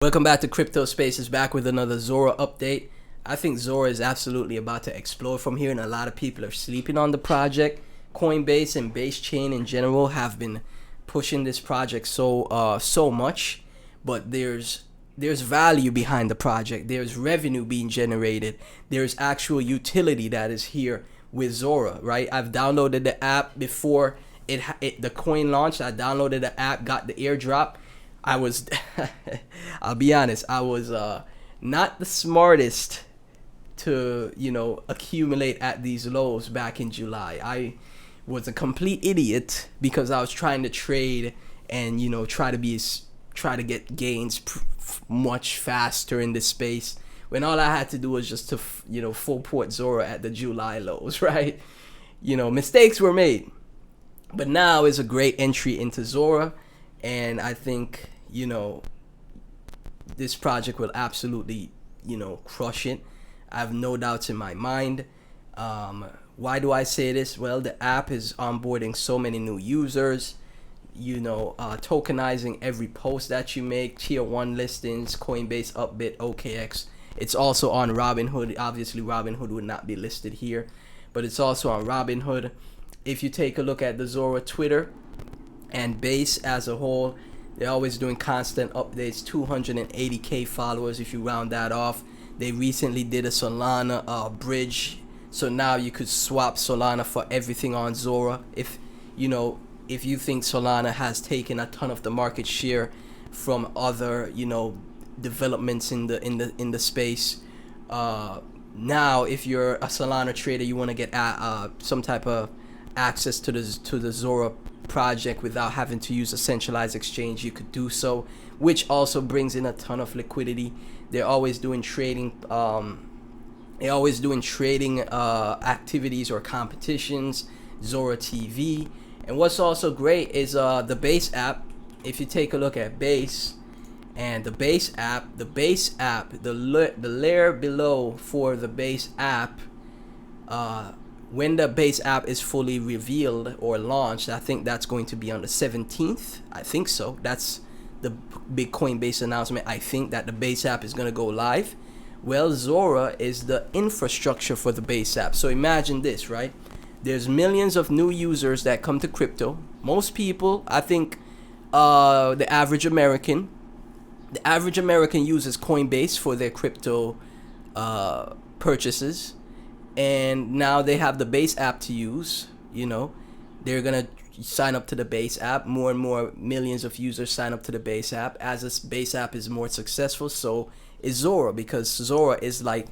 Welcome back to Crypto Spaces, back with another Zora update. I think Zora is absolutely about to explode from here, and a lot of people are sleeping on the project. Coinbase and Base Chain in general have been pushing this project so much, but there's value behind the project. There's revenue being generated. There's actual utility that is here with Zora, right? I've downloaded the app before the coin launched. I downloaded the app, got the airdrop. I was, I'll be honest, I was not the smartest to, accumulate at these lows back in July. I was a complete idiot because I was trying to trade and, try to get gains much faster in this space, when all I had to do was just to, full port Zora at the July lows, right? Mistakes were made. But now is a great entry into Zora. And I think, this project will absolutely, crush it. I have no doubts in my mind. Why do I say this? Well, the app is onboarding so many new users, tokenizing every post that you make, tier 1 listings, Coinbase, Upbit, OKX. It's also on Robinhood. Obviously, Robinhood would not be listed here, but it's also on Robinhood. If you take a look at the Zora Twitter and Base as a whole, they're always doing constant updates. 280k followers if you round that off. They recently did a Solana bridge, so now you could swap Solana for everything on Zora. If you think Solana has taken a ton of the market share from other developments in the space, now if you're a Solana trader, you want to get some type of access to the Zora project without having to use a centralized exchange, you could do so, which also brings in a ton of liquidity. They're always doing trading activities or competitions, Zora TV. And what's also great is the Base app. If you take a look at Base and the Base app, the layer below for the Base app, when the Base app is fully revealed or launched, I think that's going to be on the 17th. I think so. That's the big Coinbase announcement. I think that the Base app is going to go live. Well, Zora is the infrastructure for the Base app. So imagine this, right? There's millions of new users that come to crypto. Most people, I think, the average American uses Coinbase for their crypto purchases. And now they have the Base app to use. They're gonna sign up to the Base app. More and more millions of users sign up to the Base app. As this Base app is more successful, so is Zora, because Zora is like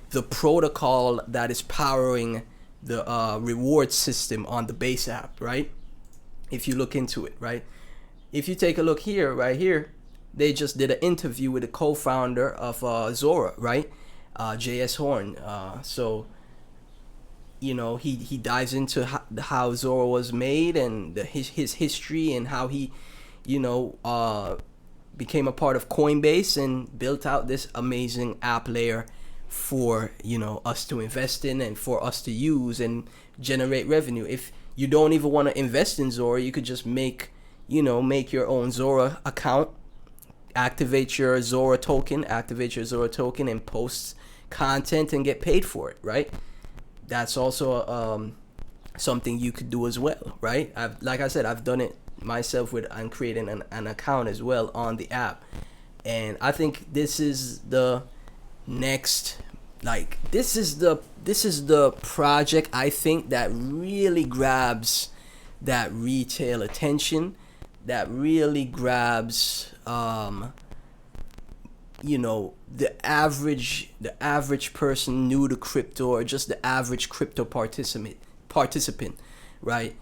the protocol that is powering the reward system on the Base app, right? If you look into it, right? If you take a look here, right here, they just did an interview with the co-founder of Zora, right? JS Horn. So he dives into how Zora was made and his history and how he became a part of Coinbase and built out this amazing app layer for us to invest in and for us to use and generate revenue. If you don't even want to invest in Zora, you could just make your own Zora account, activate your Zora token and post content and get paid for it, right? That's also something you could do as well, right? Like I said, I've done it myself and creating an account as well on the app. And I think this is the next, this is the project I think that really grabs that retail attention, that really grabs the average person new to crypto, or just the average crypto participant, right?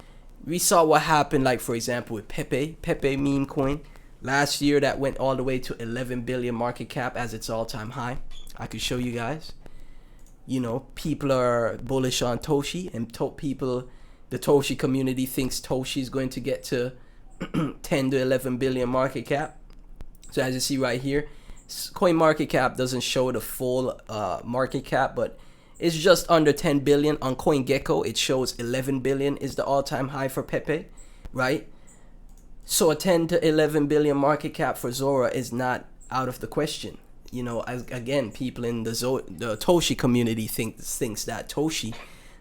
We saw what happened, like for example with Pepe meme coin last year, that went all the way to 11 billion market cap as its all-time high. I could show you guys. People are bullish on Toshi, and the Toshi community thinks Toshi is going to get to 10 to 11 billion market cap. So as you see right here, Coin market cap doesn't show the full market cap, but it's just under 10 billion. On CoinGecko, it shows 11 billion is the all-time high for Pepe, right? So a 10 to 11 billion market cap for Zora is not out of the question. You know, again, people in the Toshi community thinks that Toshi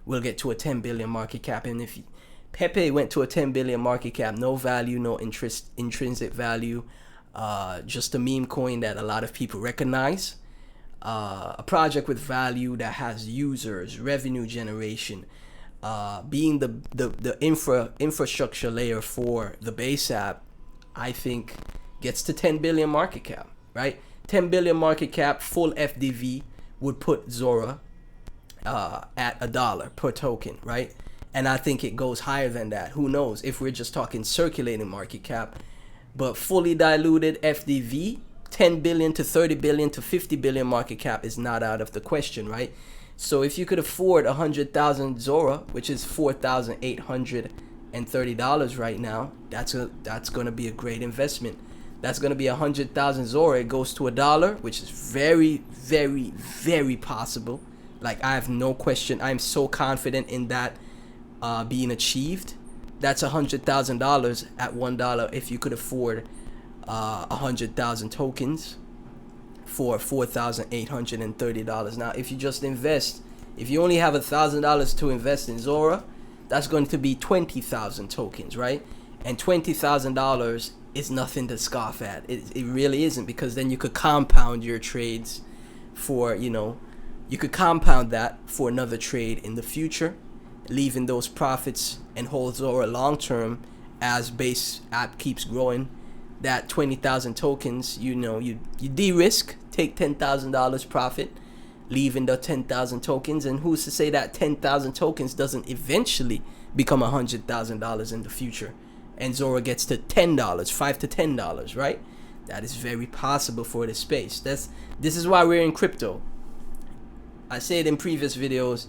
will get to a 10 billion market cap, and if Pepe went to a 10 billion market cap, no value, no intrinsic value, just a meme coin that a lot of people recognize, a project with value that has users, revenue generation, being the infrastructure layer for the base app, I think gets to 10 billion market cap, right? 10 billion market cap, full FDV would put Zora at $1 per token, right? And I think it goes higher than that. Who knows if we're just talking circulating market cap, but fully diluted FDV, 10 billion to 30 billion to 50 billion market cap is not out of the question, right? So if you could afford 100,000 Zora, which is $4,830 right now, that's going to be a great investment. That's going to be 100,000 Zora. It goes to $1, which is very, very, very possible. Like, I have no question. I'm so confident in that being achieved. That's $100,000 at $1 if you could afford 100,000 tokens for $4,830. Now, if you just invest, if you only have $1,000 to invest in Zora, that's going to be 20,000 tokens, right? And $20,000 is nothing to scoff at. It really isn't, because then you could compound your trades for, you know, you could compound that for another trade in the future, leaving those profits and hold Zora long term as base app keeps growing. That 20,000 tokens, you know, you de-risk, take $10,000 profit, leaving the 10,000 tokens, and who's to say that 10,000 tokens doesn't eventually become $100,000 in the future, and Zora gets to $10, $5 to $10, right? That is very possible for this space. This is why we're in crypto. I said in previous videos,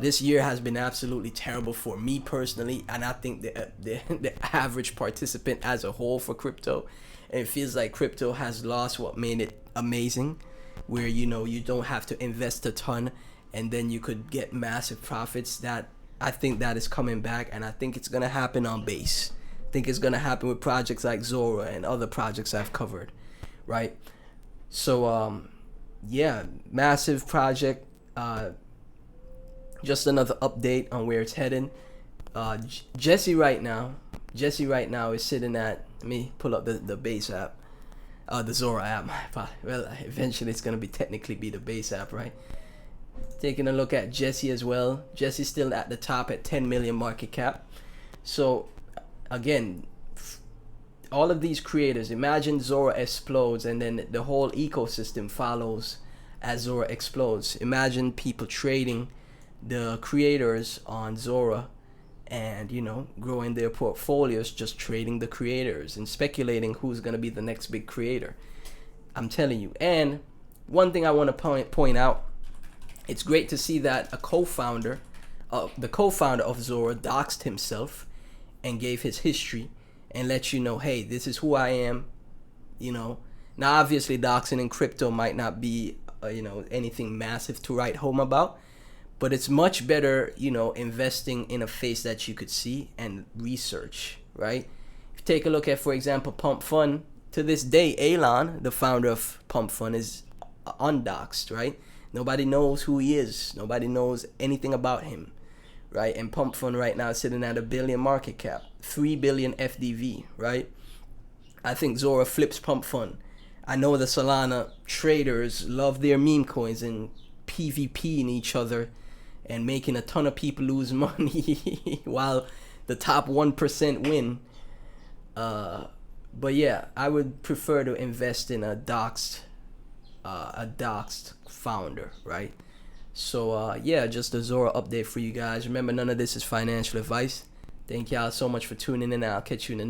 this year has been absolutely terrible for me personally, and I think the average participant as a whole for crypto. And it feels like crypto has lost what made it amazing, where, you know, you don't have to invest a ton and then you could get massive profits. That I think that is coming back, and I think it's gonna happen on base. I think it's gonna happen with projects like Zora and other projects I've covered, right? So yeah, massive project. Just another update on where it's heading. Jesse right now is sitting at, let me pull up the base app, the Zora app. Well, eventually it's gonna technically be the base app, right? Taking a look at Jesse as well. Jesse's still at the top at 10 million market cap. So again, all of these creators, imagine Zora explodes and then the whole ecosystem follows as Zora explodes. Imagine people trading the creators on Zora and, you know, growing their portfolios, just trading the creators and speculating who's going to be the next big creator. I'm telling you. And one thing I want to point out, it's great to see that the co-founder of Zora doxed himself and gave his history and let you know, hey, this is who I am. You know, now obviously doxing in crypto might not be you know, anything massive to write home about, but it's much better, you know, investing in a face that you could see and research, right? If you take a look at, for example, Pump Fund, to this day, Elon, the founder of Pump Fund, is undoxed, right? Nobody knows who he is. Nobody knows anything about him, right? And Pump Fund right now is sitting at $1 billion market cap, 3 billion FDV, right? I think Zora flips Pump Fund. I know the Solana traders love their meme coins and PvPing each other and making a ton of people lose money while the top 1% win. But yeah, I would prefer to invest in a doxed founder, right? So yeah, just a Zora update for you guys. Remember, none of this is financial advice. Thank y'all so much for tuning in, and I'll catch you in the